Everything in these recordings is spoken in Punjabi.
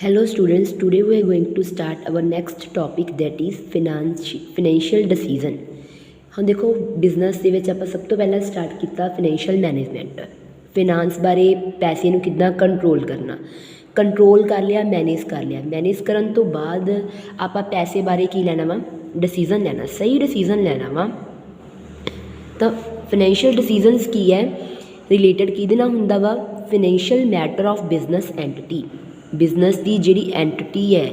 Hello students, today we are going to start our next topic that is financial decision। ਹੁਣ देखो बिजनेस ਦੇ ਵਿੱਚ ਆਪਾਂ ਸਭ ਤੋਂ ਪਹਿਲਾਂ ਸਟਾਰਟ ਕੀਤਾ ਫਾਈਨੈਂਸ਼ੀਅਲ ਮੈਨੇਜਮੈਂਟ। ਫਿਨਾਂਸ ਬਾਰੇ ਪੈਸੇ ਨੂੰ ਕਿੱਦਾਂ ਕੰਟਰੋਲ ਕਰਨਾ, ਕੰਟਰੋਲ ਕਰ ਲਿਆ, ਮੈਨੇਜ ਕਰਨ ਤੋਂ ਬਾਅਦ ਆਪਾਂ ਪੈਸੇ ਬਾਰੇ ਕੀ ਲੈਣਾ ਵਾ, ਡਿਸੀਜ਼ਨ ਲੈਣਾ, ਸਹੀ ਡਿਸੀਜ਼ਨ ਲੈਣਾ ਵਾ। ਤਾਂ ਫਾਈਨੈਂਸ਼ੀਅਲ ਡਿਸੀਜ਼ਨਸ ਕੀ ਹੈ, ਰਿਲੇਟਡ ਕਿਹਦੇ ਨਾਲ ਹੁੰਦਾ ਵਾ, financial matter of business entity. Business ਦੀ ਜਿਹੜੀ ਐਂਟਿਟੀ ਹੈ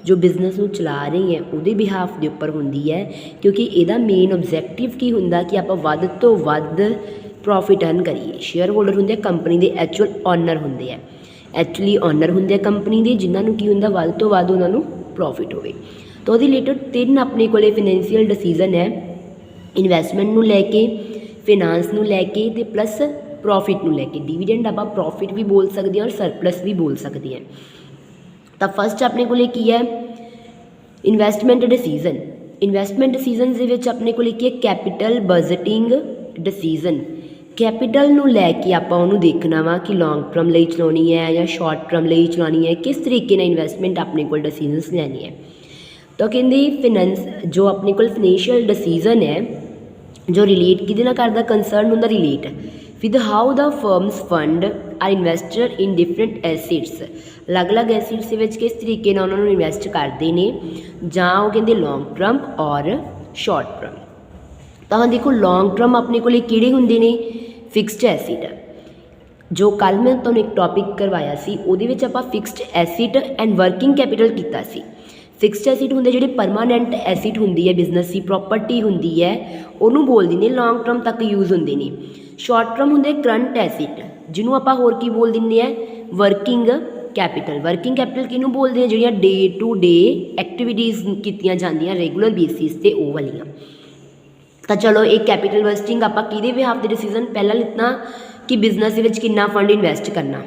ਜੋ ਬਿਜ਼ਨਸ ਨੂੰ ਚਲਾ ਰਹੀ ਹੈ ਉਹਦੇ ਬਿਹਾਫ ਦੇ ਉੱਪਰ ਹੁੰਦੀ ਹੈ, ਕਿਉਂਕਿ ਇਹਦਾ ਮੇਨ ਓਬਜੈਕਟਿਵ ਕੀ ਹੁੰਦਾ ਕਿ ਆਪਾਂ ਵੱਧ ਤੋਂ ਵੱਧ ਪ੍ਰੋਫਿਟ ਅਰਨ ਕਰੀਏ। ਸ਼ੇਅਰ ਹੋਲਡਰ ਹੁੰਦੇ ਆ ਕੰਪਨੀ ਦੇ, ਐਕਚੁਅਲ ਓਨਰ ਹੁੰਦੇ ਆ, ਓਨਰ ਹੁੰਦੇ ਆ ਕੰਪਨੀ ਦੇ, ਜਿਨ੍ਹਾਂ ਨੂੰ ਕੀ ਹੁੰਦਾ ਵੱਧ ਤੋਂ ਵੱਧ ਉਹਨਾਂ ਨੂੰ ਪ੍ਰੋਫਿਟ ਹੋਵੇ। ਤਾਂ ਉਹਦੇ ਰਿਲੇਟਡ 3 ਆਪਣੇ ਕੋਲੇ ਫਾਈਨੈਂਸ਼ੀਅਲ ਡਿਸੀਜ਼ਨ ਹੈ, ਇਨਵੈਸਟਮੈਂਟ ਨੂੰ ਲੈ ਕੇ, ਫਿਨਾਂਸ ਨੂੰ ਲੈ ਕੇ ਅਤੇ ਪਲੱਸ ਪ੍ਰੋਫਿਟ ਨੂੰ ਲੈ ਕੇ। ਡਿਵੀਡੈਂਡ ਆਪਾਂ ਪ੍ਰੋਫਿਟ ਵੀ ਬੋਲ ਸਕਦੇ ਹਾਂ ਔਰ ਸਰਪਲਸ ਵੀ ਬੋਲ ਸਕਦੇ ਹਾਂ। ਤਾਂ ਫਸਟ ਆਪਣੇ ਕੋਲੇ ਕੀ ਹੈ, ਇਨਵੈਸਟਮੈਂਟ ਡਿਸੀਜ਼ਨ। ਇਨਵੈਸਟਮੈਂਟ ਡਿਸੀਜ਼ਨਸ ਦੇ ਵਿੱਚ ਆਪਣੇ ਕੋਲੇ ਕੀ ਹੈ, ਕੈਪੀਟਲ ਬਜਟਿੰਗ ਡਿਸੀਜ਼ਨ। ਕੈਪੀਟਲ ਨੂੰ ਲੈ ਕੇ ਆਪਾਂ ਉਹਨੂੰ ਦੇਖਣਾ ਵਾ ਕਿ ਲੌਂਗ ਟਰਮ ਲਈ ਚਲਾਉਣੀ ਹੈ ਜਾਂ ਸ਼ਾਰਟ ਟਰਮ ਲਈ ਚਲਾਉਣੀ ਹੈ, ਕਿਸ ਤਰੀਕੇ ਨਾਲ ਇਨਵੈਸਟਮੈਂਟ ਆਪਣੇ ਕੋਲ ਡਿਸੀਜ਼ਨਸ ਲੈਣੀ ਹੈ। ਤਾਂ ਕਹਿੰਦੇ ਫਿਨੈਂਸ ਜੋ ਆਪਣੇ ਕੋਲ ਫਾਈਨੈਂਸ਼ੀਅਲ ਡਿਸੀਜ਼ਨ ਹੈ ਜੋ ਰਿਲੇਟ ਕਿਹਦੇ ਨਾਲ ਕਰਦਾ, ਕੰਸਰਨ ਹੁੰਦਾ relate with how the firms fund are invested in different assets. ਅਲੱਗ-ਅਲੱਗ ਐਸਿਡਸ ਦੇ ਵਿੱਚ ਕਿਸ ਤਰੀਕੇ ਨਾਲ ਉਹਨਾਂ ਨੂੰ ਇਨਵੈਸਟ ਕਰਦੇ ਨੇ, ਜਾਂ ਉਹ ਕਹਿੰਦੇ ਲੌਂਗ ਟਰਮ ਔਰ ਸ਼ਾਰਟ ਟਰਮ। ਤਾਂ ਦੇਖੋ ਲੌਂਗ ਟਰਮ ਆਪਣੇ ਕੋਲ ਕਿਹੜੇ ਹੁੰਦੇ ਨੇ, ਫਿਕਸਡ ਐਸਿਡ। ਜੋ ਕੱਲ੍ਹ ਮੈਂ ਤੁਹਾਨੂੰ ਇੱਕ ਟੌਪਿਕ ਕਰਵਾਇਆ ਸੀ ਉਹਦੇ ਵਿੱਚ ਆਪਾਂ fixed acid and working capital ਕੀਤਾ ਸੀ। ਫਿਕਸਡ ਐਸਿਡ ਹੁੰਦੇ ਜਿਹੜੇ ਪਰਮਾਨੈਂਟ ਐਸਿਡ ਹੁੰਦੀ ਹੈ, ਬਿਜ਼ਨਸ ਦੀ ਪ੍ਰੋਪਰਟੀ ਹੁੰਦੀ ਹੈ, ਉਹਨੂੰ ਬੋਲਦੇ ਨੇ, ਲੌਂਗ ਟਰਮ ਤੱਕ ਯੂਜ਼ ਹੁੰਦੇ ਨੇ। ਸ਼ਾਰਟ ਟਰਮ ਹੁੰਦੇ ਕਰੰਟ ਐਸਿਡ, ਜਿਹਨੂੰ ਆਪਾਂ ਹੋਰ ਕੀ ਬੋਲ ਦਿੰਦੇ ਹਾਂ, ਵਰਕਿੰਗ ਕੈਪੀਟਲ। ਵਰਕਿੰਗ ਕੈਪੀਟਲ ਕਿਹਨੂੰ ਬੋਲਦੇ ਆ, ਜਿਹੜੀਆਂ ਡੇ ਟੂ ਡੇ ਐਕਟੀਵਿਟੀਜ਼ ਕੀਤੀਆਂ ਜਾਂਦੀਆਂ ਰੈਗੂਲਰ ਬੇਸਿਸ 'ਤੇ, ਉਹ ਵਾਲੀਆਂ। ਤਾਂ ਚਲੋ ਇਹ ਕੈਪੀਟਲ ਬਸਟਿੰਗ ਆਪਾਂ ਕਿਹਦੇ ਬਿਹਾਫ ਦੇ ਡਿਸੀਜ਼ਨ ਪਹਿਲਾਂ ਲਿੱਤਾ ਕਿ ਬਿਜ਼ਨਸ ਦੇ ਵਿੱਚ ਕਿੰਨਾ ਫੰਡ ਇਨਵੈਸਟ ਕਰਨਾ,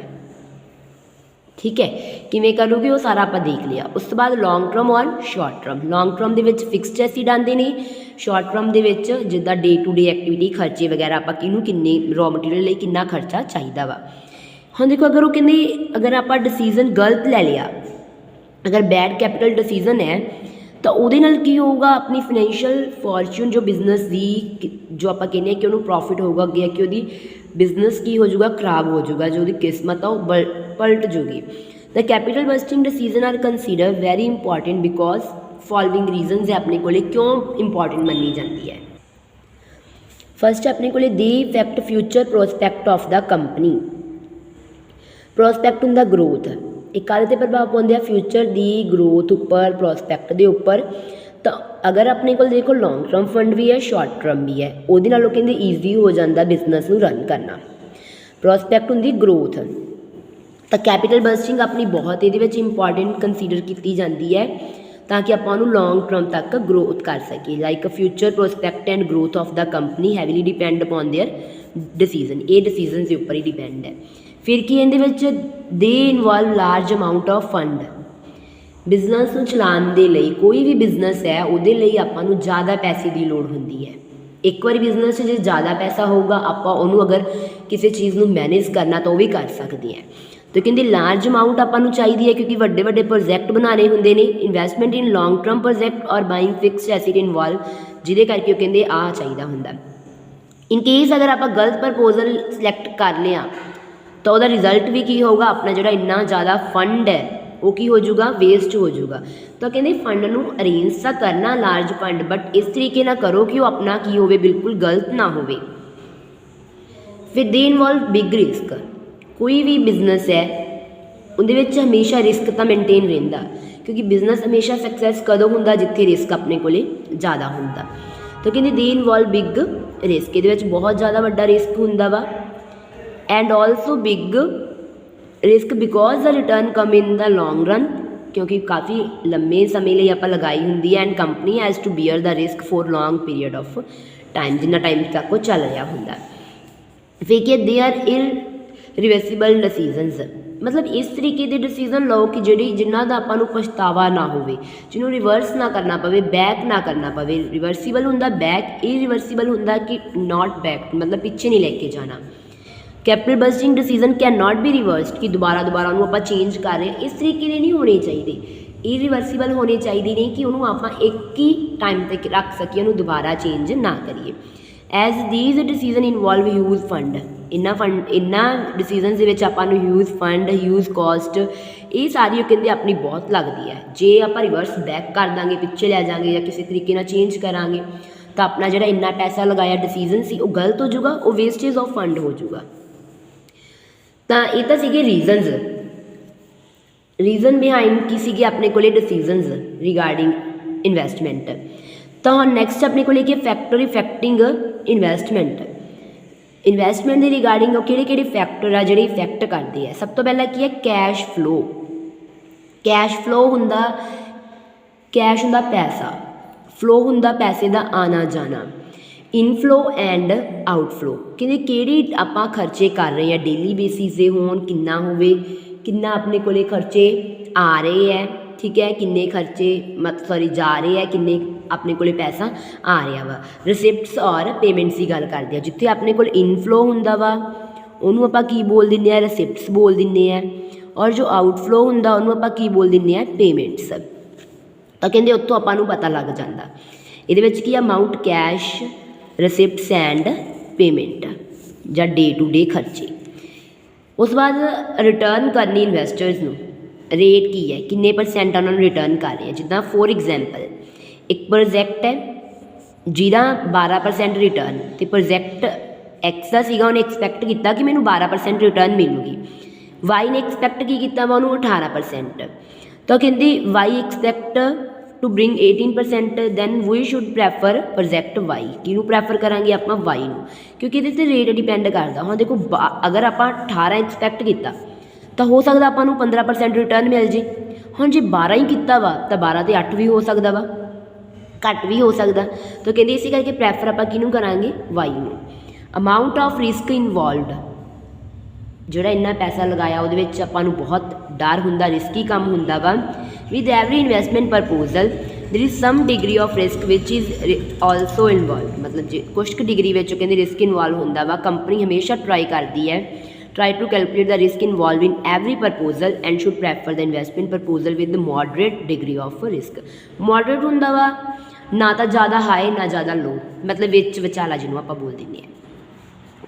ਠੀਕ ਹੈ, ਕਿਵੇਂ ਕਰੋਗੇ ਉਹ ਸਾਰਾ ਆਪਾਂ ਦੇਖ ਲਿਆ। ਉਸ ਤੋਂ ਬਾਅਦ ਲੌਂਗ ਟਰਮ ਔਰ ਸ਼ਾਰਟ ਟਰਮ। ਲੌਂਗ ਟਰਮ ਦੇ ਵਿੱਚ ਫਿਕਸਡ ਐਸਿਡ ਆਉਂਦੇ ਨੇ, ਸ਼ਾਰਟ ਟਰਮ ਦੇ ਵਿੱਚ ਜਿੱਦਾਂ ਡੇ ਟੂ ਡੇ ਐਕਟੀਵਿਟੀ ਖਰਚੇ ਵਗੈਰਾ, ਆਪਾਂ ਕਿਹਨੂੰ ਕਿੰਨੇ ਰॉ ਮਟੀਰੀਅਲ ਲਈ ਕਿੰਨਾ ਖਰਚਾ ਚਾਹੀਦਾ ਵਾ। ਹੁਣ ਦੇਖੋ ਅਗਰ ਉਹ ਕਹਿੰਦੇ ਅਗਰ ਆਪਾਂ ਡਿਸੀਜ਼ਨ ਗਲਤ ਲੈ ਲਿਆ, ਅਗਰ ਬੈਡ ਕੈਪੀਟਲ ਡਿਸੀਜ਼ਨ ਹੈ ਤਾਂ ਉਹਦੇ ਨਾਲ ਕੀ ਹੋਊਗਾ, ਆਪਣੀ ਫਾਈਨੈਂਸ਼ੀਅਲ ਫੋਰਚੂਨ ਜੋ ਬਿਜ਼ਨਸ ਦੀ ਜੋ ਆਪਾਂ ਕਹਿੰਦੇ ਹਾਂ ਕਿ ਉਹਨੂੰ ਪ੍ਰੋਫਿਟ ਹੋਊਗਾ ਅੱਗੇ, ਕਿ ਉਹਦੀ ਬਿਜ਼ਨਸ ਕੀ ਹੋ ਜਾਊਗਾ, ਖਰਾਬ ਹੋ ਜਾਊਗਾ, ਜੋ ਉਹਦੀ ਕਿਸਮਤ ਆ ਉਹ ਪਲਟ ਜੂਗੀ। The capital budgeting decision are consider very important because following reasons ਹੈ ਆਪਣੇ ਕੋਲੇ ਕਿਉਂ ਇੰਪੋਰਟੈਂਟ ਮੰਨੀ ਜਾਂਦੀ ਹੈ। ਫਸਟ ਆਪਣੇ ਕੋਲੇ ਦੇ effect future prospect of the company. Prospect ਹੁੰਦਾ ਗਰੋਥ, ਇਹ ਕਾਹਦੇ 'ਤੇ ਪ੍ਰਭਾਵ ਪਾਉਂਦੇ ਆ, ਫਿਊਚਰ ਦੀ ਗਰੋਥ ਉੱਪਰ, ਪ੍ਰੋਸਪੈਕਟ ਦੇ ਉੱਪਰ। ਤਾਂ ਅਗਰ ਆਪਣੇ ਕੋਲ ਦੇਖੋ ਲੌਂਗ ਟਰਮ ਫੰਡ ਵੀ ਹੈ, ਸ਼ਾਰਟ ਟਰਮ ਵੀ ਹੈ, ਉਹਦੇ ਨਾਲੋਂ ਕਹਿੰਦੇ ਈਜ਼ੀ ਹੋ ਜਾਂਦਾ ਬਿਜ਼ਨਸ ਨੂੰ ਰਨ ਕਰਨਾ। ਪ੍ਰੋਸਪੈਕਟ ਹੁੰਦੀ ਗਰੋਥ। ਤਾਂ ਕੈਪੀਟਲ ਬਸਟਿੰਗ ਆਪਣੀ ਬਹੁਤ ਇਹਦੇ ਵਿੱਚ ਇੰਪੋਰਟੈਂਟ ਕੰਸੀਡਰ ਕੀਤੀ ਜਾਂਦੀ ਹੈ ਤਾਂ ਕਿ ਆਪਾਂ ਉਹਨੂੰ ਲੌਂਗ ਟਰਮ ਤੱਕ ਗਰੋਥ ਕਰ ਸਕੀਏ। Like future prospect and growth of the company heavily depend upon their decision. ਇਹ ਡਿਸੀਜ਼ਨ ਦੇ ਉੱਪਰ ਹੀ ਡਿਪੈਂਡ ਹੈ। ਫਿਰ ਕੀ ਇਹਦੇ ਵਿੱਚ ਦੇ involve large amount of fund. Business ਨੂੰ ਚਲਾਉਣ ਦੇ ਲਈ, ਕੋਈ ਵੀ ਬਿਜ਼ਨਸ ਹੈ ਉਹਦੇ ਲਈ ਆਪਾਂ ਨੂੰ ਜ਼ਿਆਦਾ ਪੈਸੇ ਦੀ ਲੋੜ ਹੁੰਦੀ ਹੈ। ਇੱਕ ਵਾਰੀ ਬਿਜ਼ਨਸ 'ਚ ਜੇ ਜ਼ਿਆਦਾ ਪੈਸਾ ਹੋਊਗਾ, ਆਪਾਂ ਉਹਨੂੰ ਅਗਰ ਕਿਸੇ ਚੀਜ਼ ਨੂੰ ਮੈਨੇਜ ਕਰਨਾ ਤਾਂ ਉਹ ਵੀ ਕਰ ਸਕਦੇ ਹਾਂ। ਤਾਂ ਕਹਿੰਦੇ ਲਾਰਜ ਅਮਾਊਂਟ ਆਪਾਂ ਨੂੰ ਚਾਹੀਦੀ ਹੈ ਕਿਉਂਕਿ ਵੱਡੇ ਵੱਡੇ ਪ੍ਰੋਜੈਕਟ ਬਣਾਉਣੇ ਹੁੰਦੇ ਨੇ। ਇਨਵੈਸਟਮੈਂਟ ਇਨ ਲੌਂਗ ਟਰਮ ਪ੍ਰੋਜੈਕਟ ਔਰ ਬਾਇੰਗ ਫਿਕਸਡ ਐਸਿਡ ਇਨਵੋਲਵ, ਜਿਹਦੇ ਕਰਕੇ ਉਹ ਕਹਿੰਦੇ ਆਹ ਚਾਹੀਦਾ ਹੁੰਦਾ। ਇਨ ਕੇਸ ਅਗਰ ਆਪਾਂ ਗਲਤ ਪ੍ਰਪੋਜ਼ਲ ਸਿਲੈਕਟ ਕਰ ਲਿਆ ਤਾਂ ਉਹਦਾ ਰਿਜ਼ਲਟ ਵੀ ਕੀ ਹੋਊਗਾ, ਆਪਣਾ ਜਿਹੜਾ ਇੰਨਾ ਜ਼ਿਆਦਾ ਫੰਡ ਹੈ ਉਹ ਕੀ ਹੋ ਜਾਊਗਾ, ਵੇਸਟ ਹੋ ਜਾਊਗਾ। ਤਾਂ ਕਹਿੰਦੇ ਫੰਡ ਨੂੰ ਅਰੇਂਜ ਤਾਂ ਕਰਨਾ ਲਾਰਜ ਫੰਡ, ਬਟ ਇਸ ਤਰੀਕੇ ਨਾਲ ਕਰੋ ਕਿ ਉਹ ਆਪਣਾ ਕੀ ਹੋਵੇ, ਬਿਲਕੁਲ ਗਲਤ ਨਾ ਹੋਵੇ। ਫਿਰ ਦੇ ਇਨਵੋਲਵ ਬਿਗ ਰਿਸਕ। ਕੋਈ ਵੀ ਬਿਜ਼ਨਸ ਹੈ ਉਹਦੇ ਵਿੱਚ ਹਮੇਸ਼ਾ ਰਿਸਕ ਤਾਂ ਮੇਨਟੇਨ ਰਹਿੰਦਾ, ਕਿਉਂਕਿ ਬਿਜ਼ਨਸ ਹਮੇਸ਼ਾ ਸਕਸੈਸ ਕਦੋਂ ਹੁੰਦਾ, ਜਿੱਥੇ ਰਿਸਕ ਆਪਣੇ ਕੋਲੇ ਜ਼ਿਆਦਾ ਹੁੰਦਾ। ਤਾਂ ਕਹਿੰਦੇ ਦੇ ਇਨਵੋਲਵ ਬਿਗ ਰਿਸਕ, ਇਹਦੇ ਵਿੱਚ ਬਹੁਤ ਜ਼ਿਆਦਾ ਵੱਡਾ ਰਿਸਕ ਹੁੰਦਾ ਵਾ। And also big risk because the return come in the long run, ਕਿਉਂਕਿ ਕਾਫੀ ਲੰਮੇ ਸਮੇਂ ਲਈ ਆਪਾਂ ਲਗਾਈ ਹੁੰਦੀ ਹੈ। And company has to bear the risk for long period of time, ਜਿੰਨਾ ਟਾਈਮ ਤੱਕ ਉਹ ਚੱਲ ਰਿਹਾ ਹੁੰਦਾ। ਫਿਰ ਕੀ ਦੇ ਆਰ ਇਰਰਿਵਰਸੀਬਲ ਡਿਸੀਜ਼ਨਸ, ਮਤਲਬ ਇਸ ਤਰੀਕੇ ਦੇ ਡਿਸੀਜ਼ਨ ਲਓ ਕਿ ਜਿਨ੍ਹਾਂ ਦਾ ਆਪਾਂ ਨੂੰ ਪਛਤਾਵਾ ਨਾ ਹੋਵੇ, ਜਿਹਨੂੰ ਰਿਵਰਸ ਨਾ ਕਰਨਾ ਪਵੇ, ਬੈਕ ਨਾ ਕਰਨਾ ਪਵੇ। ਰਿਵਰਸੀਬਲ ਹੁੰਦਾ ਬੈਕ, ਇਰਰਿਵਰਸੀਬਲ ਹੁੰਦਾ ਕਿ ਨਾਟ ਬੈਕ, ਮਤਲਬ ਪਿੱਛੇ ਨਹੀਂ ਲੈ ਕੇ ਜਾਣਾ। Capital budgeting decision can not be reversed कि दोबारा ਉਹਨੂੰ ਆਪਾਂ ਚੇਂਜ ਕਰ ਰਹੇ ਇਸ ਤਰੀਕੇ ਦੇ ਨਹੀਂ ਹੋਣੇ ਚਾਹੀਦੇ, ਇਰੀਵਰਸੀਬਲ ਹੋਣੇ ਚਾਹੀਦੇ ਨੇ ਕਿ ਉਹਨੂੰ ਆਪਾਂ ਇੱਕ ਹੀ ਟਾਈਮ ਤੱਕ ਰੱਖ ਸਕੀਏ, ਉਹਨੂੰ ਦੁਬਾਰਾ ਚੇਂਜ ਨਾ ਕਰੀਏ। As these decision involve huge fund, ਇਹਨਾਂ ਡਿਸੀਜ਼ਨਸ ਦੇ ਵਿੱਚ ਆਪਾਂ ਨੂੰ ਹਿਊਜ ਫੰਡ, ਹਿਊਜ ਕੋਸਟ, ਇਹ ਸਾਰੀ ਉਹ ਕਹਿੰਦੇ ਆਪਣੀ ਬਹੁਤ ਲੱਗਦੀ ਹੈ। ਜੇ ਆਪਾਂ ਰਿਵਰਸ ਬੈਕ ਕਰ ਦਾਂਗੇ, ਪਿੱਛੇ ਲੈ ਜਾਵਾਂਗੇ ਜਾਂ ਕਿਸੇ ਤਰੀਕੇ ਨਾਲ ਚੇਂਜ ਕਰਾਂਗੇ ਤਾਂ ਆਪਣਾ ਜਿਹੜਾ ਇੰਨਾ ਪੈਸਾ ਲਗਾਇਆ ਡਿਸੀਜ਼ਨ ਸੀ ਉਹ ਗਲਤ ਹੋ ਜਾਊਗਾ, ਉਹ ਵੇਸਟੇਜ ਆਫ ਫੰਡ ਹੋ ਜਾਊਗਾ। ਤਾਂ ਇਹ ਤਾਂ ਸੀਗੇ ਰੀਜ਼ਨ ਬਿਹਾਈਂਡ ਕੀ ਸੀਗੇ ਆਪਣੇ ਕੋਲੇ ਡਿਸੀਜ਼ਨਸ ਰਿਗਾਰਡਿੰਗ ਇਨਵੈਸਟਮੈਂਟ। ਤਾਂ ਹੁਣ ਨੈਕਸਟ ਆਪਣੇ ਕੋਲੇ ਕੀ ਫੈਕਟਰ ਇਫੈਕਟਿੰਗ ਇਨਵੈਸਟਮੈਂਟ ਦੇ ਰਿਗਾਰਡਿੰਗ ਉਹ ਕਿਹੜੇ ਫੈਕਟਰ ਆ ਜਿਹੜੇ ਇਫੈਕਟ ਕਰਦੇ ਆ। ਸਭ ਤੋਂ ਪਹਿਲਾਂ ਕੀ ਹੈ ਕੈਸ਼ ਫਲੋ ਹੁੰਦਾ ਪੈਸਾ, ਫਲੋ ਹੁੰਦਾ ਪੈਸੇ ਦਾ ਆਣਾ ਜਾਣਾ। ਇਨਫਲੋ ਐਂਡ ਆਊਟਫਲੋ ਕਹਿੰਦੇ ਕਿਹੜੀ ਆਪਾਂ ਖਰਚੇ ਕਰ ਰਹੇ ਹਾਂ ਡੇਲੀ ਬੇਸਿਸ ਦੇ ਹੋਣ, ਕਿੰਨਾ ਹੋਵੇ, ਕਿੰਨਾ ਆਪਣੇ ਕੋਲੇ ਖਰਚੇ ਆ ਰਹੇ ਹੈ, ਠੀਕ ਹੈ, ਕਿੰਨੇ ਖਰਚੇ ਜਾ ਰਹੇ ਹੈ, ਕਿੰਨੇ ਆਪਣੇ ਕੋਲੇ ਪੈਸਾ ਆ ਰਿਹਾ ਵਾ। ਰਿਸਿਪਟਸ ਔਰ ਪੇਮੈਂਟਸ ਦੀ ਗੱਲ ਕਰਦੇ ਆ, ਜਿੱਥੇ ਆਪਣੇ ਕੋਲ ਇਨਫਲੋ ਹੁੰਦਾ ਵਾ ਉਹਨੂੰ ਆਪਾਂ ਕੀ ਬੋਲ ਦਿੰਦੇ ਹਾਂ, ਰਿਸਿਪਟਸ ਬੋਲ ਦਿੰਦੇ ਹਾਂ, ਔਰ ਜੋ ਆਊਟਫਲੋ ਹੁੰਦਾ ਉਹਨੂੰ ਆਪਾਂ ਕੀ ਬੋਲ ਦਿੰਦੇ ਹਾਂ, ਪੇਮੈਂਟਸ। ਤਾਂ ਕਹਿੰਦੇ ਉੱਥੋਂ ਆਪਾਂ ਨੂੰ ਪਤਾ ਲੱਗ ਜਾਂਦਾ ਇਹਦੇ ਵਿੱਚ ਕੀ ਅਮਾਊਂਟ ਕੈਸ਼, ਰਿਸਿਪਟਸ ਐਂਡ ਪੇਮੈਂਟ ਜਾਂ ਡੇ ਟੂ ਡੇ ਖਰਚੇ। ਉਸ ਤੋਂ ਬਾਅਦ ਰਿਟਰਨ ਕਰਨੀ ਇਨਵੈਸਟਰਸ ਨੂੰ, ਰੇਟ ਕੀ ਹੈ, ਕਿੰਨੇ % ਉਹਨਾਂ ਨੂੰ ਰਿਟਰਨ ਕਰ ਰਹੇ ਆ। ਜਿੱਦਾਂ ਫੋਰ ਐਗਜ਼ਾਮਪਲ ਇੱਕ ਪ੍ਰੋਜੈਕਟ ਹੈ ਜਿਹਦਾ 12% ਰਿਟਰਨ, ਅਤੇ ਪ੍ਰੋਜੈਕਟ ਐਕਸ ਦਾ ਸੀਗਾ, ਉਹਨੇ ਐਕਸਪੈਕਟ ਕੀਤਾ ਕਿ ਮੈਨੂੰ 12% ਰਿਟਰਨ ਮਿਲੂਗੀ। ਵਾਈ ਨੇ ਐਕਸਪੈਕਟ ਕੀ ਕੀਤਾ ਵਾ ਉਹਨੂੰ 18%। ਤਾਂ ਕਹਿੰਦੀ Y expect to bring 18%, then we should prefer project Y. ਕਿਹਨੂੰ ਪ੍ਰੈਫਰ ਕਰਾਂਗੇ ਆਪਾਂ, ਵਾਈ ਨੂੰ, ਕਿਉਂਕਿ ਇਹਦੇ 'ਤੇ ਰੇਟ ਡਿਪੈਂਡ ਕਰਦਾ। ਹੁਣ ਦੇਖੋ ਅਗਰ ਆਪਾਂ 18 ਐਕਸਪੈਕਟ ਕੀਤਾ ਤਾਂ ਹੋ ਸਕਦਾ ਆਪਾਂ ਨੂੰ 15% ਰਿਟਰਨ ਮਿਲ ਜੇ। ਹੁਣ ਜੇ 12 ਹੀ ਕੀਤਾ ਵਾ ਤਾਂ 12 ਤੇ 8 ਵੀ ਹੋ ਸਕਦਾ ਵਾ, ਘੱਟ ਵੀ ਹੋ ਸਕਦਾ। ਤਾਂ ਕਹਿੰਦੇ ਇਸੇ ਕਰਕੇ ਪ੍ਰੈਫਰ ਆਪਾਂ ਕਿਹਨੂੰ ਕਰਾਂਗੇ, ਵਾਈ ਨੂੰ। ਅਮਾਊਂਟ ਆਫ ਰਿਸਕ ਇਨਵੋਲਵਡ, ਜਿਹੜਾ ਇੰਨਾ ਪੈਸਾ ਲਗਾਇਆ ਉਹਦੇ ਵਿੱਚ ਆਪਾਂ ਨੂੰ ਬਹੁਤ ਡਰ ਹੁੰਦਾ, ਰਿਸਕੀ ਕੰਮ ਹੁੰਦਾ ਵਾ। With every investment proposal there is some degree of risk which is also involved, ਮਤਲਬ ਜੇ ਕੁਛ ਕੁ ਡਿਗਰੀ ਵਿੱਚ ਕਹਿੰਦੇ ਰਿਸਕ ਇਨਵੋਲਵ ਹੁੰਦਾ ਵਾ। ਕੰਪਨੀ ਹਮੇਸ਼ਾ ਟਰਾਈ ਕਰਦੀ ਹੈ, try to calculate the risk involved in every proposal and should prefer the investment proposal with the moderate degree of risk। moderate ਹੁੰਦਾ ਵਾ, ਨਾ ਤਾਂ ਜ਼ਿਆਦਾ ਹਾਈ ਨਾ ਜ਼ਿਆਦਾ ਲੋ, ਮਤਲਬ ਵਿੱਚ ਵਿਚਾਲਾ ਜਿਹਨੂੰ ਆਪਾਂ ਬੋਲ ਦਿੰਦੇ ਹਾਂ,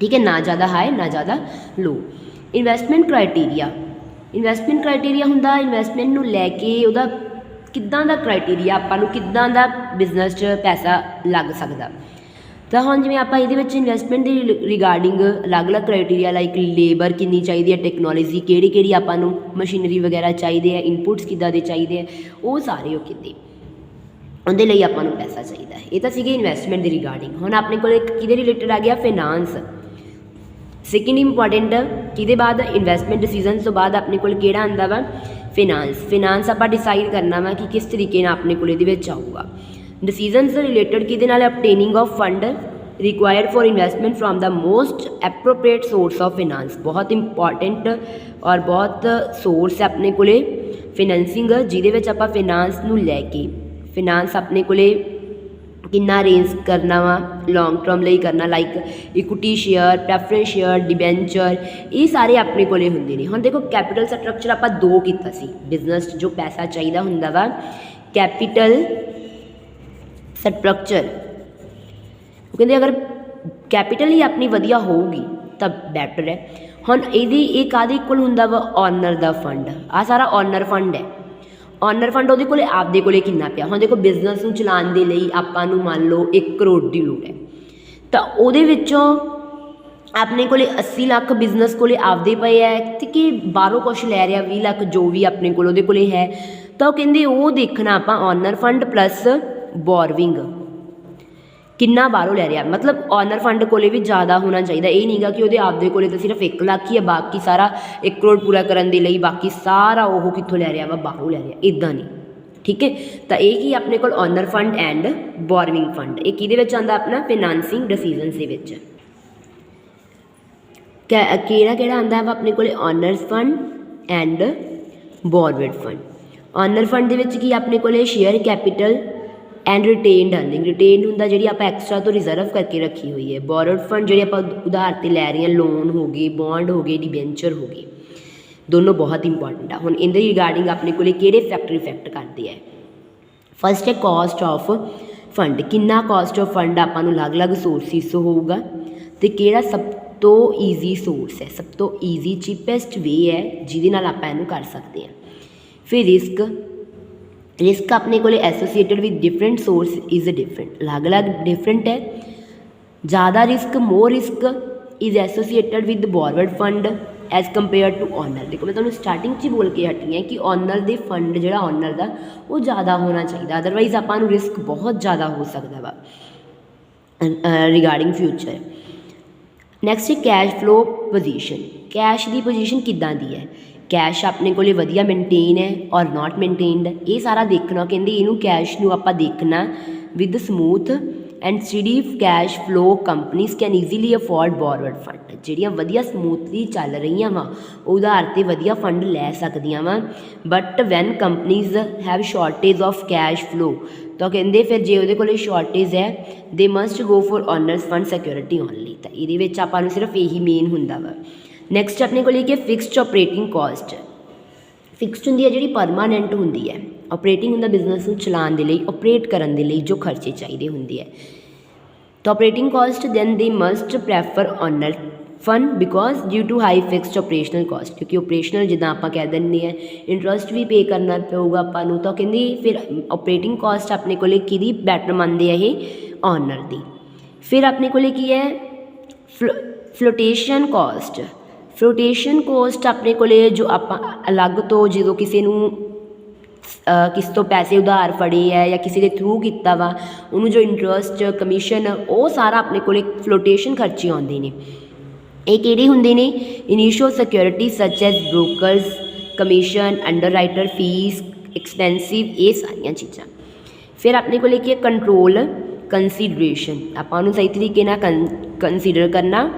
ਠੀਕ ਹੈ, ਨਾ ਜ਼ਿਆਦਾ ਹਾਈ ਨਾ ਜ਼ਿਆਦਾ ਲੋ। ਇਨਵੈਸਟਮੈਂਟ ਕ੍ਰਾਈਟੀਰੀਆ ਹੁੰਦਾ ਇਨਵੈਸਟਮੈਂਟ ਨੂੰ ਲੈ ਕੇ ਉਹਦਾ ਕਿੱਦਾਂ ਦਾ ਕ੍ਰਾਈਟੀਰੀਆ, ਆਪਾਂ ਨੂੰ ਕਿੱਦਾਂ ਦਾ ਬਿਜ਼ਨਸ 'ਚ ਪੈਸਾ ਲੱਗ ਸਕਦਾ। ਤਾਂ ਹੁਣ ਜਿਵੇਂ ਆਪਾਂ ਇਹਦੇ ਵਿੱਚ ਇਨਵੈਸਟਮੈਂਟ ਦੀ ਰਿਗਾਰਡਿੰਗ ਅਲੱਗ-ਅਲੱਗ ਕ੍ਰਾਈਟੀਰੀਆ ਲਾਈਕ ਲੇਬਰ ਕਿੰਨੀ ਚਾਹੀਦੀ ਹੈ, ਟੈਕਨੋਲੋਜੀ ਕਿਹੜੀ ਆਪਾਂ ਨੂੰ ਮਸ਼ੀਨਰੀ ਵਗੈਰਾ ਚਾਹੀਦੇ ਆ, ਇਨਪੁਟਸ ਕਿੱਦਾਂ ਦੇ ਚਾਹੀਦੇ ਆ, ਉਹ ਸਾਰੇ ਉਹ ਕਿਤੇ ਉਹਦੇ ਲਈ ਆਪਾਂ ਨੂੰ ਪੈਸਾ ਚਾਹੀਦਾ ਹੈ। ਇਹ ਤਾਂ ਸੀਗੇ ਇਨਵੈਸਟਮੈਂਟ ਦੀ ਰਿਗਾਰਡਿੰਗ। ਹੁਣ ਆਪਣੇ ਕੋਲ ਇੱਕ ਕਿਹਦੇ ਰਿਲੇਟਡ ਆ ਗਿਆ, ਫਿਨਾਂਸ। ਸੈਕਿੰਡ ਇੰਪੋਰਟੈਂਟ ਕਿਹਦੇ ਬਾਅਦ, ਇਨਵੈਸਟਮੈਂਟ ਡਿਸੀਜ਼ਨਸ ਤੋਂ ਬਾਅਦ ਆਪਣੇ ਕੋਲ ਕਿਹੜਾ ਆਉਂਦਾ ਵਾ, ਫਿਨਾਂਸ ਆਪਾਂ ਡਿਸਾਈਡ ਕਰਨਾ ਵਾ ਕਿ ਕਿਸ ਤਰੀਕੇ ਨਾਲ ਆਪਣੇ ਕੋਲ ਇਹਦੇ ਵਿੱਚ ਆਊਗਾ। ਡਿਸੀਜ਼ਨਸ ਰਿਲੇਟਡ ਕਿਹਦੇ ਨਾਲ, obtaining of fund required for investment from the most appropriate source of finance. ਬਹੁਤ ਇੰਪੋਰਟੈਂਟ ਔਰ ਬਹੁਤ ਸੋਰਸ ਹੈ ਆਪਣੇ ਕੋਲੇ ਫਿਨੈਂਸਿੰਗ, ਜਿਹਦੇ ਵਿੱਚ ਆਪਾਂ ਫਿਨਾਂਸ ਨੂੰ ਲੈ ਕੇ ਫਿਨਾਂਸ ਆਪਣੇ ਕੋਲੇ ਕਿੰਨਾ ਅਰੇਂਜ ਕਰਨਾ ਵਾ, ਲੌਂਗ ਟਰਮ ਲਈ ਕਰਨਾ, like equity share, preference share, debenture, ਇਹ ਸਾਰੇ ਆਪਣੇ ਕੋਲੇ ਹੁੰਦੇ ਨੇ। ਹੁਣ ਦੇਖੋ ਕੈਪੀਟਲ ਸਟਰਕਚਰ ਆਪਾਂ 2 ਕੀਤਾ ਸੀ, ਬਿਜ਼ਨਸ 'ਚ ਜੋ ਪੈਸਾ ਚਾਹੀਦਾ ਹੁੰਦਾ ਵਾ, ਕੈਪੀਟਲ ਸਟਰਕਚਰ। ਉਹ ਕਹਿੰਦੇ ਅਗਰ ਕੈਪੀਟਲ ਹੀ ਆਪਣੀ ਵਧੀਆ ਹੋਊਗੀ ਤਾਂ ਬੈਟਰ ਹੈ। ਹੁਣ ਇਹ ਕਾਹਦੇ ਇਕੁਅਲ ਹੁੰਦਾ ਵਾ, ਓਨਰ ਦਾ ਫੰਡ। ਆਹ ਸਾਰਾ ਓਨਰ ਫੰਡ ਹੈ। ਓਨਰ ਫੰਡ ਉਹਦੇ ਕੋਲੇ ਆਪਦੇ ਕੋਲੇ ਕਿੰਨਾ ਪਿਆ। ਹੁਣ ਦੇਖੋ ਬਿਜ਼ਨਸ ਨੂੰ ਚਲਾਉਣ ਦੇ ਲਈ ਆਪਾਂ ਨੂੰ ਮੰਨ ਲਓ 1 ਕਰੋੜ ਦੀ ਲੋੜ ਹੈ, ਤਾਂ ਉਹਦੇ ਵਿੱਚੋਂ ਆਪਣੇ ਕੋਲੇ 80 ਲੱਖ ਬਿਜ਼ਨਸ ਕੋਲੇ ਆਪਦੇ ਪਏ ਹੈ, ਅਤੇ ਕਿ ਬਾਹਰੋਂ ਕੁਛ ਲੈ ਰਿਹਾ 20 ਲੱਖ ਜੋ ਵੀ ਆਪਣੇ ਕੋਲ ਉਹਦੇ ਕੋਲੇ ਹੈ। ਤਾਂ ਉਹ ਕਹਿੰਦੇ ਉਹ ਦੇਖਣਾ ਆਪਾਂ ਓਨਰ ਫੰਡ ਪਲੱਸ ਬੋਰਵਿੰਗ ਕਿੰਨਾ ਬਾਹਰੋਂ ਲੈ ਰਿਹਾ। ਮਤਲਬ ਓਨਰ ਫੰਡ ਕੋਲੇ ਵੀ ਜ਼ਿਆਦਾ ਹੋਣਾ ਚਾਹੀਦਾ। ਇਹ ਨਹੀਂ ਗਾ ਕਿ ਉਹਦੇ ਆਪਦੇ ਕੋਲੇ ਤਾਂ ਸਿਰਫ 1 ਲੱਖ ਹੀ ਹੈ, ਬਾਕੀ ਸਾਰਾ 1 ਕਰੋੜ ਪੂਰਾ ਕਰਨ ਦੇ ਲਈ ਬਾਕੀ ਸਾਰਾ ਉਹ ਕਿੱਥੋਂ ਲੈ ਰਿਹਾ ਵਾ, ਬਾਹਰੋਂ ਲੈ ਰਿਹਾ, ਇੱਦਾਂ ਨਹੀਂ, ਠੀਕ ਹੈ। ਤਾਂ ਇਹ ਕੀ ਆਪਣੇ ਕੋਲ ਓਨਰ ਫੰਡ ਐਂਡ ਬੋਰਵਿੰਗ ਫੰਡ, ਇਹ ਕਿਹਦੇ ਵਿੱਚ ਆਉਂਦਾ ਆਪਣਾ ਫਿਨਾਂਸਿੰਗ ਡਿਸੀਜ਼ਨਸ ਦੇ ਵਿੱਚ। ਕਿਹੜਾ ਆਉਂਦਾ ਵਾ ਆਪਣੇ ਕੋਲੇ, owners fund and borrowed fund. Owner fund ਦੇ ਵਿੱਚ ਕੀ ਆਪਣੇ ਕੋਲੇ share capital and retained earning, retain ਹੁੰਦਾ ਜਿਹੜੀ ਆਪਾਂ ਐਕਸਟਰਾ ਤੋਂ ਰਿਜ਼ਰਵ ਕਰਕੇ ਰੱਖੀ ਹੋਈ ਹੈ। ਬੋਰੋਡ ਫੰਡ ਜਿਹੜੇ ਆਪਾਂ ਉਧਾਰ 'ਤੇ ਲੈ ਰਹੇ ਹਾਂ, ਲੋਨ ਹੋ ਗਏ, ਬੌਂਡ ਹੋ ਗਏ, ਡਿਬੈਂਚਰ ਹੋ ਗਏ, ਦੋਨੋਂ ਬਹੁਤ ਇੰਪੋਰਟੈਂਟ ਆ। ਹੁਣ ਇਹਦੇ ਰਿਗਾਰਡਿੰਗ ਆਪਣੇ ਕੋਲ ਕਿਹੜੇ ਫੈਕਟਰ ਇਫੈਕਟ ਕਰਦੇ ਆ। ਫਸਟ ਹੈ ਕਾਸਟ ਆਫ ਫੰਡ, ਕਿੰਨਾ ਕਾਸਟ ਆਫ ਫੰਡ ਆਪਾਂ ਨੂੰ ਅਲੱਗ-ਅਲੱਗ ਸੋਰਸਿਸ ਤੋਂ ਹੋਊਗਾ ਅਤੇ ਕਿਹੜਾ ਸਭ ਤੋਂ ਈਜ਼ੀ ਸੋਰਸ ਹੈ, ਸਭ ਤੋਂ ਈਜ਼ੀ ਚੀਪੈਸਟ ਵੇ ਹੈ ਜਿਹਦੇ ਨਾਲ ਆਪਾਂ ਇਹਨੂੰ ਕਰ ਸਕਦੇ ਹਾਂ। ਫਿਰ ਰਿਸਕ, ਰਿਸਕ ਆਪਣੇ ਕੋਲ associated with different source is different, ਅਲੱਗ-ਅਲੱਗ ਡਿਫਰੈਂਟ ਹੈ। ज़्यादा risk, more risk is associated with borrowed fund as compare to owner. देखो मैं तुहानूं स्टार्टिंग च बोल के हटी है कि ऑनर दे फंड जिहड़ा ऑनर दा वो ज़्यादा होना चाहिए, अदरवाइज आपां नूं रिस्क बहुत ज़्यादा हो सकता वा रिगार्डिंग फ्यूचर। नैक्सट है कैश फ्लो पोजीशन, कैश की पोजीशन किद्दां दी है, कैश अपने कोले वधिया मेनटेन है और नॉट मेनटेन्ड, ये सारा देखना। कहते इनू कैश नूं आपां देखना with smooth and steady cash flow companies can easily afford borrowed fund, ਜਿਹੜੀਆਂ ਵਧੀਆ ਸਮੂਥਲੀ ਚੱਲ ਰਹੀਆਂ ਵਾ ਉਧਾਰ 'ਤੇ ਵਧੀਆ ਫੰਡ ਲੈ ਸਕਦੀਆਂ ਵਾ। But van companies have shortage of cash flow, ਤਾਂ ਕਹਿੰਦੇ ਫਿਰ ਜੇ ਉਹਦੇ ਕੋਲ ਸ਼ਾਰਟੇਜ ਹੈ ਦੇ must go for honours fund security only, ਤਾਂ ਇਹਦੇ ਵਿੱਚ ਆਪਾਂ ਨੂੰ ਸਿਰਫ ਇਹੀ ਮੇਨ ਹੁੰਦਾ ਵਾ। ਨੈਕਸਟ ਆਪਣੇ ਕੋਲ ਕਿ ਫਿਕਸਡ ਆਪਰੇਟਿੰਗ ਕਾਸਟ, ਫਿਕਸਡ ਹੁੰਦੀ ਹੈ ਜਿਹੜੀ ਪਰਮਾਨੈਂਟ ਹੁੰਦੀ ਹੈ। ਆਪਰੇਟਿੰਗ ਹੁੰਦਾ ਬਿਜ਼ਨਸ ਨੂੰ ਚਲਾਉਣ ਦੇ ਲਈ, ਆਪਰੇਟ ਕਰਨ ਦੇ ਲਈ ਜੋ ਖਰਚੇ ਚਾਹੀਦੇ ਹੁੰਦੇ ਹੈ। ਤਾਂ operating cost then they must prefer owner fund because due to high fixed operational cost, ਕਿਉਂਕਿ ਆਪਰੇਸ਼ਨਲ ਜਿੱਦਾਂ ਆਪਾਂ ਕਹਿ ਦਿੰਦੇ ਹਾਂ ਇੰਟਰਸਟ ਵੀ ਪੇ ਕਰਨਾ ਪਊਗਾ ਆਪਾਂ ਨੂੰ, ਤਾਂ ਕਹਿੰਦੇ ਫਿਰ ਆਪਰੇਟਿੰਗ ਕਾਸਟ ਆਪਣੇ ਕੋਲੇ ਕਿਹਦੀ ਬੈਟਰ ਮੰਨਦੇ ਆ ਇਹ ਓਨਰ ਦੀ। ਫਿਰ ਆਪਣੇ ਕੋਲੇ ਕੀ ਹੈ ਫਲੋਟੇਸ਼ਨ ਕਾਸਟ, ਫਲੋਟੇਸ਼ਨ ਕਾਸਟ ਆਪਣੇ ਕੋਲੇ ਜੋ ਆਪਾਂ ਅਲੱਗ ਤੋਂ ਜਦੋਂ ਕਿਸੇ ਨੂੰ ਕਿਸੇ ਤੋਂ ਪੈਸੇ ਉਧਾਰ ਫੜੇ ਹੈ ਜਾਂ ਕਿਸੇ ਦੇ ਥਰੂ ਕੀਤਾ ਵਾ ਉਹਨੂੰ ਜੋ ਇੰਟਰਸਟ ਕਮਿਸ਼ਨ ਉਹ ਸਾਰਾ ਆਪਣੇ ਕੋਲੇ ਫਲੋਟੇਸ਼ਨ ਖਰਚੇ ਆਉਂਦੇ ਨੇ। ਇਹ ਕਿਹੜੇ ਹੁੰਦੇ ਨੇ initial security such as brokers commission, underwriter fee, expensive, ਇਹ ਸਾਰੀਆਂ ਚੀਜ਼ਾਂ। ਫਿਰ ਆਪਣੇ ਕੋਲੇ ਕੀ ਹੈ ਕੰਟਰੋਲ ਕੰਸੀਡਰੇਸ਼ਨ, ਆਪਾਂ ਉਹਨੂੰ ਸਹੀ ਤਰੀਕੇ ਨਾਲ ਕੰਸੀਡਰ ਕਰਨਾ।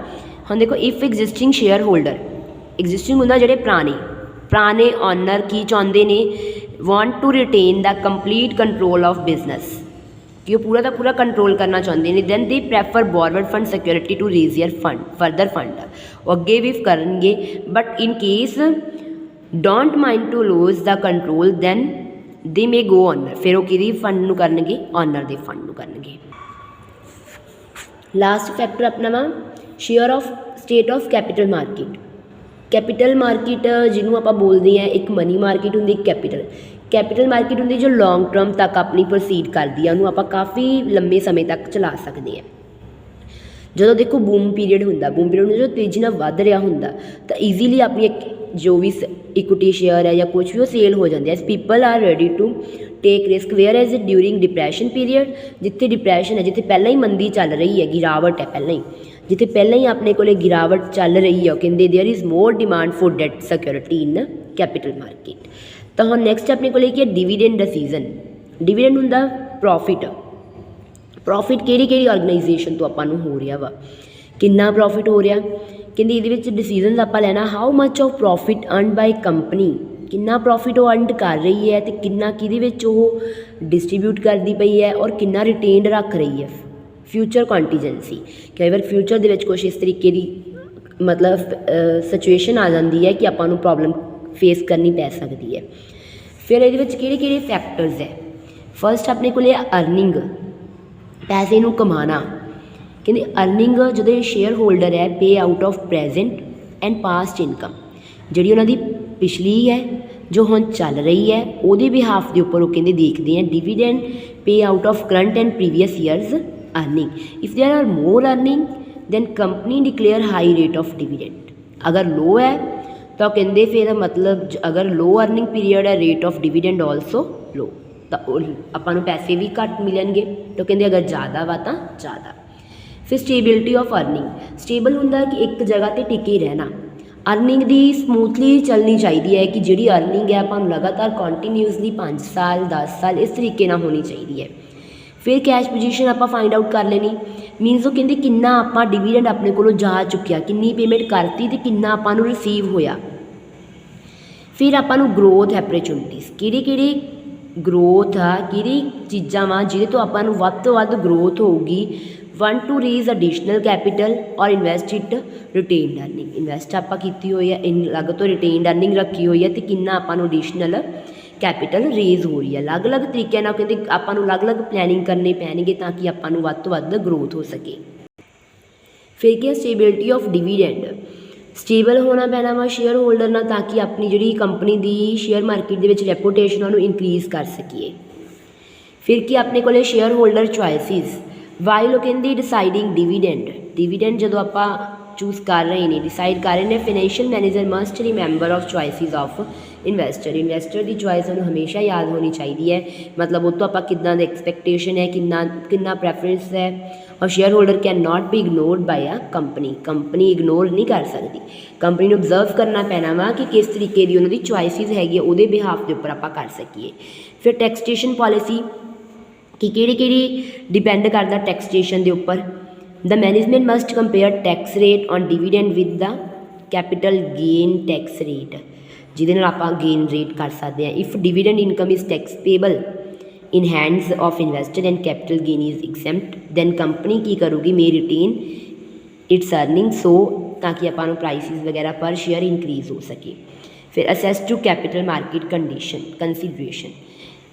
ਹੁਣ ਦੇਖੋ if existing shareholder, existing ਹੁੰਦਾ ਜਿਹੜੇ ਪੁਰਾਣੇ ਓਨਰ ਕੀ ਚਾਹੁੰਦੇ ਨੇ want to retain the complete control of business, ਕਿ ਉਹ ਪੂਰਾ ਦਾ ਪੂਰਾ ਕੰਟਰੋਲ ਕਰਨਾ ਚਾਹੁੰਦੇ ਨੇ। Then they prefer borrowed fund security to raise your fund further fund, ਉਹ ਅੱਗੇ ਵੀ ਕਰਨਗੇ but in case don't mind to lose the control then they may go owner, ਫਿਰ ਉਹ ਕਿਹਦੀ ਫੰਡ ਨੂੰ ਕਰਨਗੇ ਓਨਰ ਦੇ ਫੰਡ ਨੂੰ ਕਰਨਗੇ। ਲਾਸਟ ਫੈਕਟਰ ਆਪਣਾ ਵਾ share of state of capital market. Capital market ਜਿਹਨੂੰ ਆਪਾਂ ਬੋਲਦੇ ਹਾਂ ਇੱਕ ਮਨੀ ਮਾਰਕੀਟ ਹੁੰਦੀ, ਇੱਕ ਕੈਪੀਟਲ ਮਾਰਕੀਟ ਹੁੰਦੀ ਜੋ ਲੌਂਗ ਟਰਮ ਤੱਕ ਆਪਣੀ ਪ੍ਰੋਸੀਡ ਕਰਦੀ ਆ, ਉਹਨੂੰ ਆਪਾਂ ਕਾਫੀ ਲੰਬੇ ਸਮੇਂ ਤੱਕ ਚਲਾ ਸਕਦੇ ਹਾਂ। ਜਦੋਂ ਦੇਖੋ ਬੂਮ ਪੀਰੀਅਡ ਹੁੰਦਾ, ਬੂਮ ਪੀਰੀਅਡ ਨੂੰ ਜੋ ਤੇਜ਼ੀ ਨਾਲ ਵੱਧ ਰਿਹਾ ਹੁੰਦਾ ਤਾਂ ਈਜ਼ੀਲੀ ਆਪਣੀ ਜੋ ਵੀ ਇਕੁਇਟੀ ਸ਼ੇਅਰ ਹੈ ਜਾਂ ਕੁਛ ਵੀ ਉਹ ਸੇਲ ਹੋ ਜਾਂਦੇ as people are ready to take risk whereas during depression period, ਜਿੱਥੇ ਡਿਪਰੈਸ਼ਨ ਹੈ, ਜਿੱਥੇ ਪਹਿਲਾਂ ਹੀ ਮੰਦੀ ਚੱਲ ਰਹੀ ਹੈ, ਗਿਰਾਵਟ ਹੈ ਪਹਿਲਾਂ ਹੀ, ਜਿੱਥੇ ਪਹਿਲਾਂ ਹੀ ਆਪਣੇ ਕੋਲੇ ਗਿਰਾਵਟ ਚੱਲ ਰਹੀ ਹੈ, ਉਹ ਕਹਿੰਦੇ there is more demand for debt security in capital market. ਤਾਂ ਹੁਣ ਨੈਕਸਟ ਆਪਣੇ ਕੋਲੇ ਕੀ ਹੈ ਡਿਵੀਡੈਂਡ ਡਿਸੀਜ਼ਨ। ਡਿਵੀਡੈਂਡ ਹੁੰਦਾ ਪ੍ਰੋਫਿਟ, ਪ੍ਰੋਫਿਟ ਕਿਹੜੀ ਆਰਗੇਨਾਈਜੇਸ਼ਨ ਤੋਂ ਆਪਾਂ ਨੂੰ ਹੋ ਰਿਹਾ ਵਾ, ਕਿੰਨਾ ਪ੍ਰੋਫਿਟ ਹੋ ਰਿਹਾ, ਕਹਿੰਦੇ ਇਹਦੇ ਵਿੱਚ ਡਿਸੀਜ਼ਨਸ ਆਪਾਂ ਲੈਣਾ how much of profit earned by company, ਕਿੰਨਾ ਪ੍ਰੋਫਿਟ ਉਹ ਅਰਨ ਕਰ ਰਹੀ ਹੈ ਅਤੇ ਕਿੰਨਾ ਕਿਹਦੇ ਵਿੱਚ ਉਹ ਡਿਸਟਰੀਬਿਊਟ ਕਰਦੀ ਪਈ ਹੈ ਔਰ ਕਿੰਨਾ ਰਿਟੇਨਡ ਰੱਖ ਰਹੀ ਹੈ। ਫਿਊਚਰ ਕੰਟੀਜੈਂਸੀ, ਕਈ ਵਾਰ ਫਿਊਚਰ ਦੇ ਵਿੱਚ ਕੁਛ ਇਸ ਤਰੀਕੇ ਦੀ ਮਤਲਬ ਸਿਚੁਏਸ਼ਨ ਆ ਜਾਂਦੀ ਹੈ ਕਿ ਆਪਾਂ ਨੂੰ ਪ੍ਰੋਬਲਮ ਫੇਸ ਕਰਨੀ ਪੈ ਸਕਦੀ ਹੈ। ਫਿਰ ਇਹਦੇ ਵਿੱਚ ਕਿਹੜੇ ਫੈਕਟਰਸ ਹੈ, ਫਸਟ ਆਪਣੇ ਕੋਲ ਅਰਨਿੰਗ, ਪੈਸੇ ਨੂੰ ਕਮਾਉਣਾ। ਕਹਿੰਦੇ ਅਰਨਿੰਗ ਜਦੋਂ ਸ਼ੇਅਰ ਹੋਲਡਰ ਹੈ pay out of present and past income, ਜਿਹੜੀ ਉਹਨਾਂ ਦੀ ਪਿਛਲੀ ਹੈ ਜੋ ਹੁਣ ਚੱਲ ਰਹੀ ਹੈ ਉਹਦੇ ਬਿਹਾਫ ਦੇ ਉੱਪਰ ਉਹ ਕਹਿੰਦੇ ਦੇਖਦੇ ਆ dividend pay out of current and previous years earning. If there are more earning then company declare high rate of dividend, ਅਗਰ ਲੋ ਹੈ ਤਾਂ ਕਹਿੰਦੇ ਫਿਰ ਮਤਲਬ ਅਗਰ ਲੋ ਅਰਨਿੰਗ ਪੀਰੀਅਡ ਹੈ rate of dividend also low, ਤਾਂ ਉਹ ਆਪਾਂ ਨੂੰ ਪੈਸੇ ਵੀ ਘੱਟ ਮਿਲਣਗੇ। ਤਾਂ ਕਹਿੰਦੇ ਅਗਰ ਜ਼ਿਆਦਾ ਵਾ ਤਾਂ ਜ਼ਿਆਦਾ। ਫਿਰ ਸਟੇਬਿਲਿਟੀ ਆਫ ਅਰਨਿੰਗ, ਸਟੇਬਲ ਹੁੰਦਾ ਕਿ ਇੱਕ ਜਗ੍ਹਾ 'ਤੇ ਟਿਕੇ ਰਹਿਣਾ, ਅਰਨਿੰਗ ਦੀ ਸਮੂਥਲੀ ਚੱਲਣੀ ਚਾਹੀਦੀ ਹੈ ਕਿ ਜਿਹੜੀ ਅਰਨਿੰਗ ਹੈ ਆਪਾਂ ਨੂੰ ਲਗਾਤਾਰ ਕੰਟੀਨਿਊਸਲੀ 5 ਸਾਲ 10 ਸਾਲ ਇਸ ਤਰੀਕੇ ਨਾਲ ਹੋਣੀ ਚਾਹੀਦੀ ਹੈ। ਫਿਰ ਕੈਸ਼ ਪੋਜੀਸ਼ਨ ਆਪਾਂ ਫਾਈਂਡ ਆਊਟ ਕਰ ਲੈਣੀ, ਮੀਨਸ ਉਹ ਕਹਿੰਦੇ ਕਿੰਨਾ ਆਪਾਂ ਡਿਵੀਡੈਂਡ ਆਪਣੇ ਕੋਲੋਂ ਜਾ ਚੁੱਕਿਆ, ਕਿੰਨੀ ਪੇਮੈਂਟ ਕਰਤੀ ਅਤੇ ਕਿੰਨਾ ਆਪਾਂ ਨੂੰ ਰਿਸੀਵ ਹੋਇਆ। ਫਿਰ ਆਪਾਂ ਨੂੰ ਗਰੋਥ ਐਪਰਚੁਨਿਟੀਜ਼, ਕਿਹੜੇ ਗਰੋਥ ਆ ਕਿਹੜੀ ਚੀਜ਼ਾਂ ਵਾ ਜਿਹਦੇ ਤੋਂ ਆਪਾਂ ਨੂੰ ਵੱਧ ਤੋਂ ਵੱਧ ਗਰੋਥ ਹੋਊਗੀ। 1 to raise additional capital ਔਰ ਇਨਵੈਸਟ ਇਟ ਰਿਟੇਨਡ ਅਰਨਿੰਗ, ਇਨਵੈਸਟ ਆਪਾਂ ਕੀਤੀ ਹੋਈ ਹੈ ਅਲੱਗ ਤੋਂ ਰਿਟੇਨਡ ਅਰਨਿੰਗ ਰੱਖੀ ਹੋਈ ਹੈ ਅਤੇ ਕਿੰਨਾ ਆਪਾਂ ਨੂੰ ਐਡੀਸ਼ਨਲ ਕੈਪੀਟਲ ਰੇਜ਼ ਹੋ ਰਹੀ ਹੈ। ਅਲੱਗ-ਅਲੱਗ ਤਰੀਕਿਆਂ ਨਾਲ ਕਹਿੰਦੇ ਆਪਾਂ ਨੂੰ ਅਲੱਗ-ਅਲੱਗ ਪਲੈਨਿੰਗ ਕਰਨੇ ਪੈਣਗੇ ਤਾਂ ਕਿ ਆਪਾਂ ਨੂੰ ਵੱਧ ਤੋਂ ਵੱਧ ਗਰੋਥ ਹੋ ਸਕੇ। ਫਿਰ ਕੀ ਹੈ ਸਟੇਬਿਲਿਟੀ ਆਫ ਡਿਵੀਡੈਂਡ, ਸਟੇਬਲ ਹੋਣਾ ਪੈਣਾ ਵਾ ਸ਼ੇਅਰ ਹੋਲਡਰ ਨਾਲ ਤਾਂ ਕਿ ਆਪਣੀ ਜਿਹੜੀ ਕੰਪਨੀ ਦੀ ਸ਼ੇਅਰ ਮਾਰਕੀਟ ਦੇ ਵਿੱਚ ਰੈਪੂਟੇਸ਼ਨ ਉਹਨੂੰ ਇਨਕਰੀਜ਼ ਕਰ ਸਕੀਏ। ਫਿਰ ਕੀ ਆਪਣੇ ਕੋਲੇ ਸ਼ੇਅਰ ਹੋਲਡਰ ਚੋਇਸਿਸ ਵਾਈਲ ਉਹ ਕਹਿੰਦੀ ਡਿਸਾਈਡਿੰਗ ਡਿਵੀਡੈਂਡ, ਡਿਵੀਡੈਂਡ ਜਦੋਂ ਆਪਾਂ ਚੂਜ਼ ਕਰ ਰਹੇ ਨੇ ਡਿਸਾਈਡ ਕਰ ਰਹੇ ਨੇ financial manager must remember of choices of investor, investor the choice ਉਹਨੂੰ ਹਮੇਸ਼ਾ ਯਾਦ ਹੋਣੀ ਚਾਹੀਦੀ ਹੈ। ਮਤਲਬ ਉਹ ਤੋਂ ਆਪਾਂ ਕਿੱਦਾਂ ਦਾ ਐਕਸਪੈਕਟੇਸ਼ਨ ਹੈ, ਕਿੰਨਾ ਪ੍ਰੈਫਰੈਂਸ ਹੈ। ਔਰ share holder can not be ignored by a company, company ignore ਨਹੀਂ ਕਰ ਸਕਦੀ, ਕੰਪਨੀ ਨੂੰ ਓਬਜ਼ਰਵ ਕਰਨਾ ਪੈਣਾ ਵਾ ਕਿ ਕਿਸ ਤਰੀਕੇ ਦੀ ਉਹਨਾਂ ਦੀ ਚੋਇਸਿਸ ਹੈਗੀ ਆ ਉਹਦੇ ਬਿਹਾਫ ਦੇ ਉੱਪਰ ਆਪਾਂ ਕਰ ਸਕੀਏ। ਫਿਰ ਟੈਕਸਟੇਸ਼ਨ ਪੋਲਿਸੀ ਕਿ ਕਿਹੜੀ ਡਿਪੈਂਡ ਕਰਦਾ ਟੈਕਸਟੇਸ਼ਨ ਦੇ ਉੱਪਰ। The management must compare tax rate on dividend with the capital gain tax rate, ਜਿਹਦੇ ਨਾਲ ਆਪਾਂ ਗੇਨ ਰੇਟ ਕਰ ਸਕਦੇ ਹਾਂ। If dividend income is tax payable in hands of investor and capital gain is exempt then company ਕੀ ਕਰੂਗੀ may retain its earnings so ਤਾਂ ਕਿ ਆਪਾਂ ਨੂੰ ਪ੍ਰਾਈਸਿਸ ਵਗੈਰਾ ਪਰ ਸ਼ੇਅਰ ਇਨਕਰੀਜ਼ ਹੋ ਸਕੇ। ਫਿਰ access to capital market condition consideration,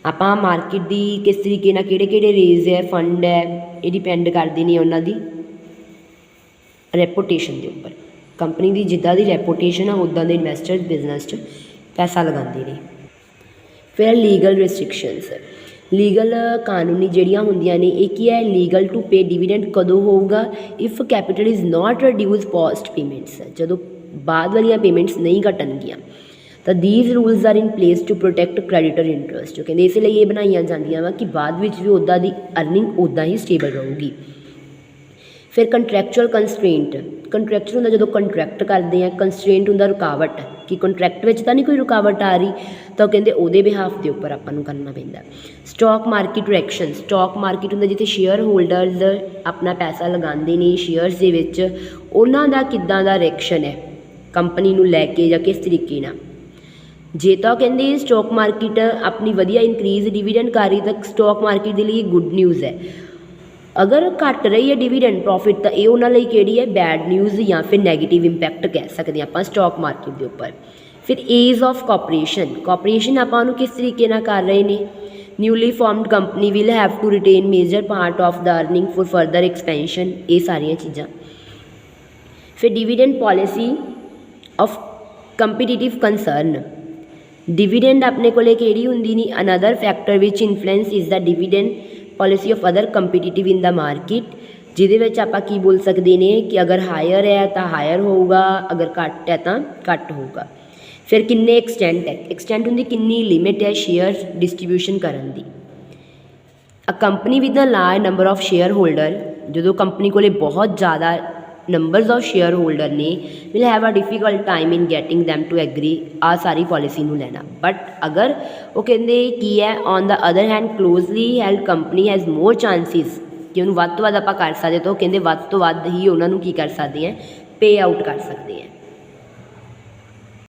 ਆਪਾਂ ਮਾਰਕੀਟ ਦੀ ਕਿਸ ਤਰੀਕੇ ਨਾਲ ਕਿਹੜੇ ਰੇਜ਼ ਹੈ ਫੰਡ ਹੈ ਇਹ ਡਿਪੈਂਡ ਕਰਦੇ ਨੇ ਉਹਨਾਂ ਦੀ ਰੈਪੂਟੇਸ਼ਨ ਦੇ ਉੱਪਰ। ਕੰਪਨੀ ਦੀ ਜਿੱਦਾਂ ਦੀ ਰੈਪੂਟੇਸ਼ਨ ਆ ਉੱਦਾਂ ਦੇ ਇਨਵੈਸਟਰ ਬਿਜ਼ਨਸ 'ਚ ਪੈਸਾ ਲਗਾਉਂਦੇ ਨੇ। ਫਿਰ ਲੀਗਲ ਰਿਸਟ੍ਰਿਕਸ਼ਨਸ, ਲੀਗਲ ਕਾਨੂੰਨੀ ਜਿਹੜੀਆਂ ਹੁੰਦੀਆਂ ਨੇ ਇਹ ਕੀ ਹੈ ਲੀਗਲ ਟੂ ਪੇ ਡਿਵੀਡੈਂਡ ਕਦੋਂ ਹੋਊਗਾ if capital is not reduce post payments, ਜਦੋਂ ਬਾਅਦ ਵਾਲੀਆਂ ਪੇਮੈਂਟਸ ਨਹੀਂ ਘਟਣਗੀਆਂ ਤਾਂ these rules are in place to protect creditor interest, ਕਹਿੰਦੇ ਇਸ ਲਈ ਇਹ ਬਣਾਈਆਂ ਜਾਂਦੀਆਂ ਵਾ ਕਿ ਬਾਅਦ ਵਿੱਚ ਵੀ ਉੱਦਾਂ ਦੀ ਅਰਨਿੰਗ ਉੱਦਾਂ ਹੀ ਸਟੇਬਲ ਰਹੂਗੀ। ਫਿਰ ਕੰਟਰੈਕਚੁਅਲ ਕੰਸਟ੍ਰੇਂਟ, ਕੰਟਰੈਕਚੁਅਲ ਹੁੰਦਾ ਜਦੋਂ ਕੰਟਰੈਕਟ ਕਰਦੇ ਆ, ਕੰਸਟ੍ਰੇਂਟ ਹੁੰਦਾ ਰੁਕਾਵਟ ਕਿ ਕੰਟਰੈਕਟ ਵਿੱਚ ਤਾਂ ਨਹੀਂ ਕੋਈ ਰੁਕਾਵਟ ਆ ਰਹੀ ਤਾਂ ਉਹ ਕਹਿੰਦੇ ਉਹਦੇ ਬਿਹਾਫ ਦੇ ਉੱਪਰ ਆਪਾਂ ਨੂੰ ਕਰਨਾ ਪੈਂਦਾ। Stock market reaction, stock market ਹੁੰਦਾ ਜਿੱਥੇ ਸ਼ੇਅਰ ਹੋਲਡਰਸ ਆਪਣਾ ਪੈਸਾ ਲਗਾਉਂਦੇ ਨੇ ਸ਼ੇਅਰਸ ਦੇ ਵਿੱਚ, ਉਹਨਾਂ ਦਾ ਕਿੱਦਾਂ ਦਾ ਰਿਐਕਸ਼ਨ ਹੈ ਕੰਪਨੀ ਨੂੰ ਲੈ ਕੇ ਜਾਂ ਕਿਸ ਤਰੀਕੇ ਨਾਲ। ਜੇ ਤਾਂ ਕਹਿੰਦੇ ਸਟਾਕ ਮਾਰਕੀਟ ਆਪਣੀ ਵਧੀਆ ਇਨਕਰੀਜ਼ ਡਿਵੀਡੈਂਡ ਕਰ ਰਹੀ ਤਾਂ ਸਟਾਕ ਮਾਰਕੀਟ ਦੇ ਲਈ ਗੁੱਡ ਨਿਊਜ਼ ਹੈ। ਅਗਰ ਘੱਟ ਰਹੀ ਹੈ ਡਿਵੀਡੈਂਡ ਪ੍ਰੋਫਿਟ ਤਾਂ ਇਹ ਉਹਨਾਂ ਲਈ ਕਿਹੜੀ ਹੈ ਬੈਡ ਨਿਊਜ਼ ਜਾਂ ਫਿਰ ਨੈਗੇਟਿਵ ਇੰਪੈਕਟ ਕਹਿ ਸਕਦੇ ਹਾਂ ਆਪਾਂ ਸਟਾਕ ਮਾਰਕੀਟ ਦੇ ਉੱਪਰ। ਫਿਰ ਏਜ ਆਫ ਕੋਆਪਰੇਸ਼ਨ ਆਪਾਂ ਉਹਨੂੰ ਕਿਸ ਤਰੀਕੇ ਨਾਲ ਕਰ ਰਹੇ ਨੇ। Newly formed company will have to retain major part of the earning for further expansion, ਇਹ ਸਾਰੀਆਂ ਚੀਜ਼ਾਂ। ਫਿਰ dividend policy of competitive concern, dividend ਆਪਣੇ ਕੋਲੇ ਕਿਹੜੀ ਹੁੰਦੀ ਨਹੀਂ another factor which influence is the dividend policy of other competitive in the market, ਜਿਹਦੇ ਵਿੱਚ ਆਪਾਂ ਕੀ ਬੋਲ ਸਕਦੇ ਨੇ ਕਿ ਅਗਰ ਹਾਇਰ ਹੈ ਤਾਂ ਹਾਇਰ ਹੋਊਗਾ, ਅਗਰ ਘੱਟ ਹੈ ਤਾਂ ਘੱਟ ਹੋਊਗਾ। ਫਿਰ ਕਿੰਨੇ ਐਕਸਟੈਂਟ ਹੈ, ਐਕਸਟੈਂਟ ਹੁੰਦੀ ਕਿੰਨੀ ਲਿਮਿਟ ਹੈ ਸ਼ੇਅਰ ਡਿਸਟਰੀਬਿਊਸ਼ਨ ਕਰਨ ਦੀ। A company with a large number of share holder, ਜਦੋਂ ਕੰਪਨੀ ਕੋਲੇ ਬਹੁਤ ਜ਼ਿਆਦਾ ਨੰਬਰਸ ਆਫ ਸ਼ੇਅਰ ਹੋਲਡਰ ਨੇ will have a difficult time in getting them to agree ਆ ਸਾਰੀ ਪੋਲਿਸੀ ਨੂੰ ਲੈਣਾ। ਬਟ ਅਗਰ ਉਹ ਕਹਿੰਦੇ ਕੀ ਹੈ on the other hand closely held company has more chances ਕਿ ਉਹਨੂੰ ਵੱਧ ਤੋਂ ਵੱਧ ਆਪਾਂ ਕਰ ਸਕਦੇ ਤਾਂ ਉਹ ਕਹਿੰਦੇ ਵੱਧ ਤੋਂ ਵੱਧ ਹੀ ਉਹਨਾਂ ਨੂੰ ਕੀ ਕਰ ਸਕਦੇ ਹਾਂ ਪੇ ਆਊਟ ਕਰ ਸਕਦੇ ਹਾਂ।